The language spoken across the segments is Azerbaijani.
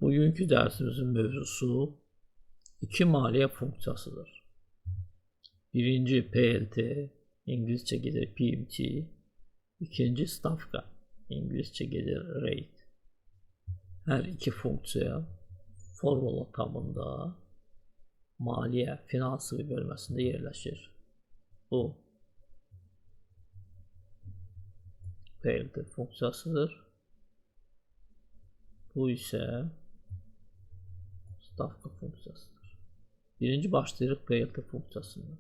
Bugünkü dersimizin mövzusu iki maliyyə funksiyasıdır. Birinci PLT, İngilizcə gedir PMT, ikinci stavka, İngilizcə gedir rate. Hər iki funksiya formula tabında maliyyə finansı bölməsində yerləşir. Bu PLT funksiyasıdır. Bu isə stavka funksiyasıdır. Birinci başlayırıq PLT funksiyasından.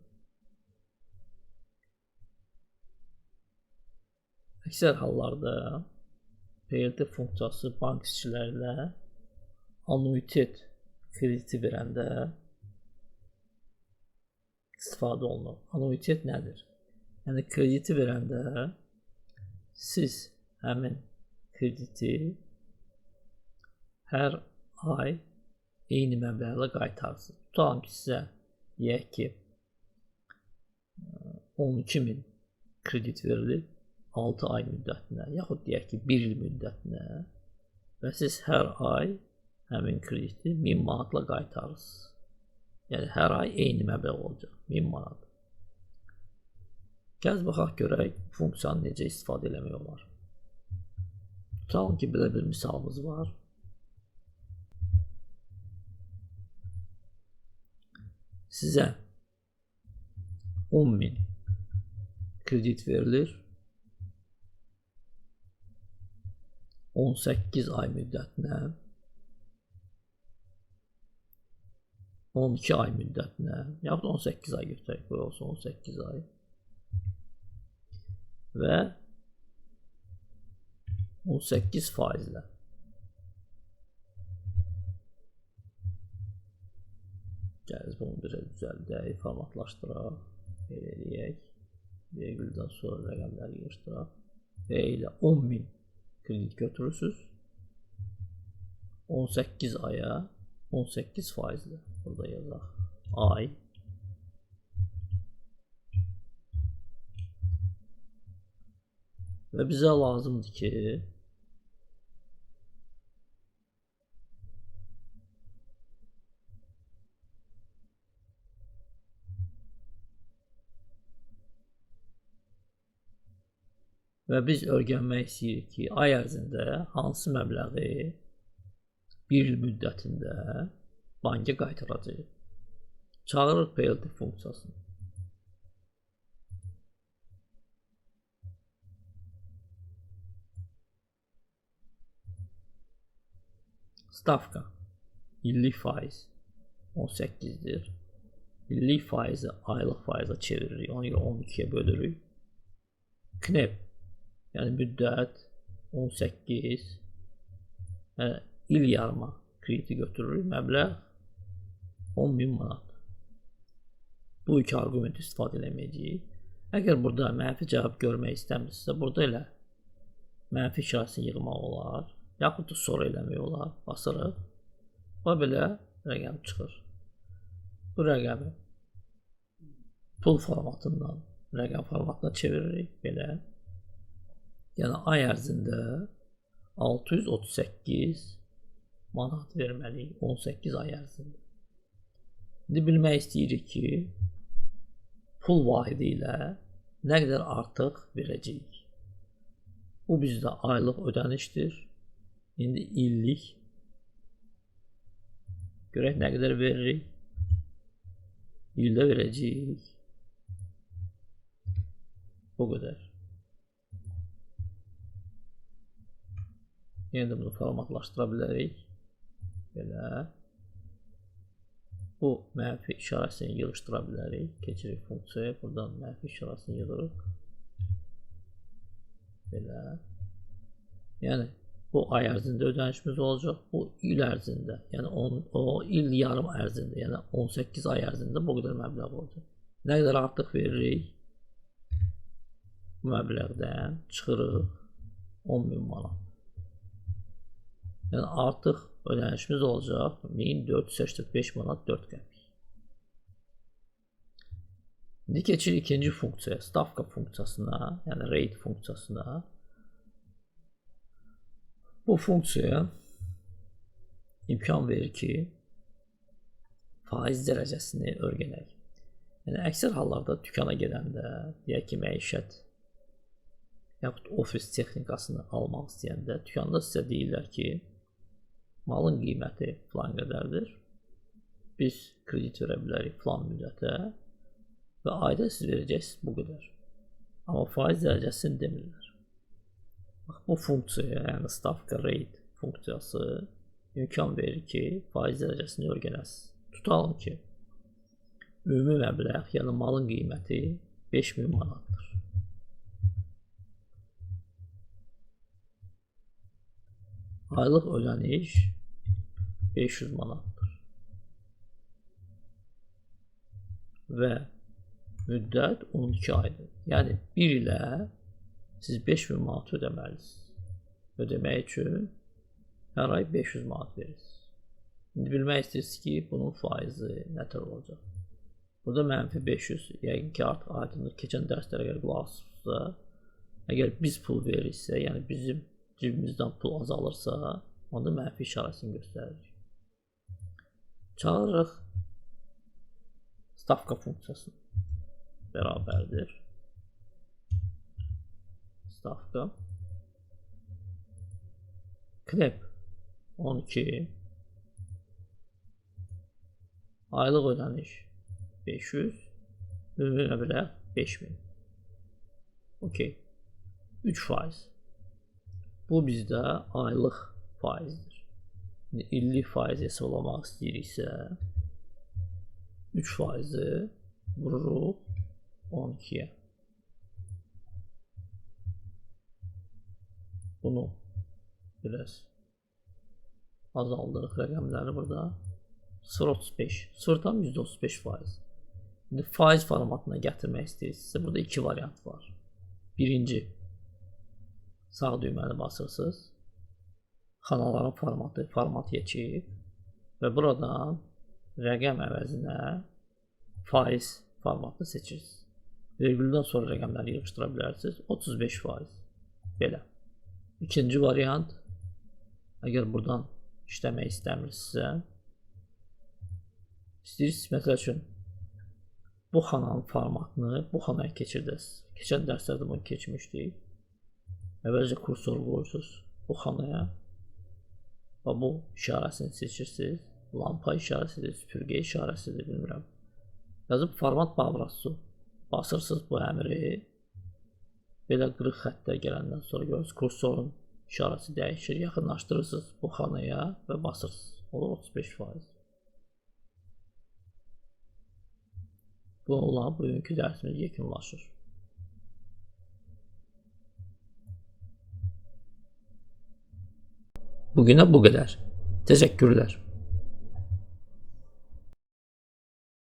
Əksər hallarda PLT funksiyası bank işçilərlə annuitet krediti verəndə istifadə olunur. Annuitet nədir? Yəni krediti verəndə siz həmin krediti hər ay eyni məbləğlə qaytarsınız. Tutalım ki, sizə deyək ki 12.000 kredit verilib 6 ay müddətinə, yaxud deyək ki 1 il müddətinə və siz hər ay həmin krediti 1000 manatla qaytarırsınız. Yəni hər ay eyni məbləğ olacaq, 1000 manat. Gəl baxaq görək funksiyanı necə istifadə eləmək olar. Tutalım ki, belə bir misalımız var. Sizə 10.000 kredit verilir. 18 ay müddətinə, 12 ay müddətinə, yaxud 18 ay götürək, qoy olsun 18 ay və 18%-lə. Gəliz bunu bir düzəldək, formatlaşdıraq, belə eləyək, virgüldən sonra rəqəmləri yığışdıraq və elə 10.000 kredit götürürsünüz 18 aya 18%-lə. Burada yazaq ay və bizə lazımdır ki və biz öyrənmək istəyirik ki, ay ərzində hansı məbləği 1 il müddətində banka qaytaracaq. Çağırırıq PLT funksiyasını. Stavka illik faiz 18-dir. İllik faizi aylıq faiza çeviririk, onu 12-yə bölürük. KNEP yəni müddət 18, il yarıma krediti götürürük, məbləğ 10.000 manat. Bu iki arqumenti istifadə eləməyəcəyik. Əgər burada mənfi cavab görmək istəmirsinizsə, burada elə mənfi işarəsini yığmaq olar, yaxud da sonra eləmək olar, basırıq və belə rəqəm çıxır. Bu rəqəmi pul formatından rəqəm formatına çeviririk, belə. Yəni ay ərzində 638 manat verməliyik 18 ay ərzində. İndi bilmək istəyirik ki, pul vahidi ilə nə qədər artıq verəcəyik. Bu bizdə aylıq ödənişdir. İndi illik görək nə qədər veririk. İldə verəcəyik. Bu qədər. Yenə də bunu formatlaşdıra bilərik. Belə. Bu mənfi işarəsini yığışdıra bilərik. Keçirik funksiyaya. Buradan mənfi işarəsini yığırıq. Belə. Yəni, bu ay ərzində ödənişimiz olacaq. Bu il ərzində, yəni o il yarım ərzində, yəni 18 ay ərzində bu qədər məbləğ olacaq. Nə qədər artıq veririk? Bu məbləğdən çıxırıq 10.000 manat. Yəni artıq ödənişimiz olacaq 1485 manat 4 qəpik. İndi keçirik ikinci funksiyaya, stavka funksiyasına, yəni rate funksiyasına. Bu funksiya imkan verir ki, faiz dərəcəsini öyrənək. Yəni əksər hallarda dükana gedəndə, deyək ki, məişət yaxud ofis texnikasını almaq istəyəndə dükanda sizə deyirlər ki, malın qiyməti filan qədərdir. Biz kredit verə bilərik filan müddətə və ayda siz verəcəksiniz bu qədər. Amma faiz dərəcəsini demirlər. Bax, bu funksiya, yəni stavka rate funksiyası imkan verir ki, faiz dərəcəsini öyrənəsiniz. Tutalım ki, ümumi məbləğ, yəni malın qiyməti 5000 manatdır. Aylıq ödəniş 500 manatdır. Və müddət 12 aydır. Yəni 1 ilə siz 5000 manat ödəməlisiniz. Ödəmək üçün hər ay 500 manat verirsiniz. İndi bilmək istəyirsiniz ki, bunun faizi nətər olacaq. Burada mənfi 500, yəqin ki, artıq aydındır. Keçən dərslərə görə qulaq asırsınızsa, əgər biz pul verirsə, yəni bizim cibimizdən pul azalırsa, onda mənfi işarəsini göstərir. Çağırırıq stavka funksiyasını. Bərabərdir. Stavka. Klep 12. Aylıq ödəniş 500. Ümumi məbləğ 5000. Okey. 3%. Bu bizdə aylıq faizdir. İllik faiz hesablamaq istəyiriksə 3%-i vururuq 12-yə. Bunu biraz azaldırıq rəqəmləri burada. 0.35. 0.35%. İndi faiz formatına gətirmək istəyirsinizsə burada iki variant var. Birinci, sağ düyməni basırsınız. Xanaların format keçir və buradan rəqəm əvəzinə faiz formatını seçirsiniz. Vergüldən sonra rəqəmləri yığışdıra bilərsiniz. 35%. Belə. İkinci variant, əgər buradan işləmək istəmirsinizsə, istəyirsiniz, məsəl üçün, bu xananın formatını bu xanaya keçirdiniz. Keçən dərslərdə bunu keçmişdik. Əvvəlcə kursor qoyursunuz bu xanaya və bu işarəsini seçirsiniz. Lampa işarəsidir, süpürgə işarəsidir, bilmirəm. Yazıb format bağırasınız. Basırsınız bu əmri. Belə qırıq xəttlər gələndən sonra görürsünüz, kursorun işarəsi dəyişir. Yaxınlaşdırırsınız bu xanaya və basırsınız. Olur 35%. Bununla bugünkü dərsimiz yekunlaşır. Bugünə bu qədər. Təşəkkürlər.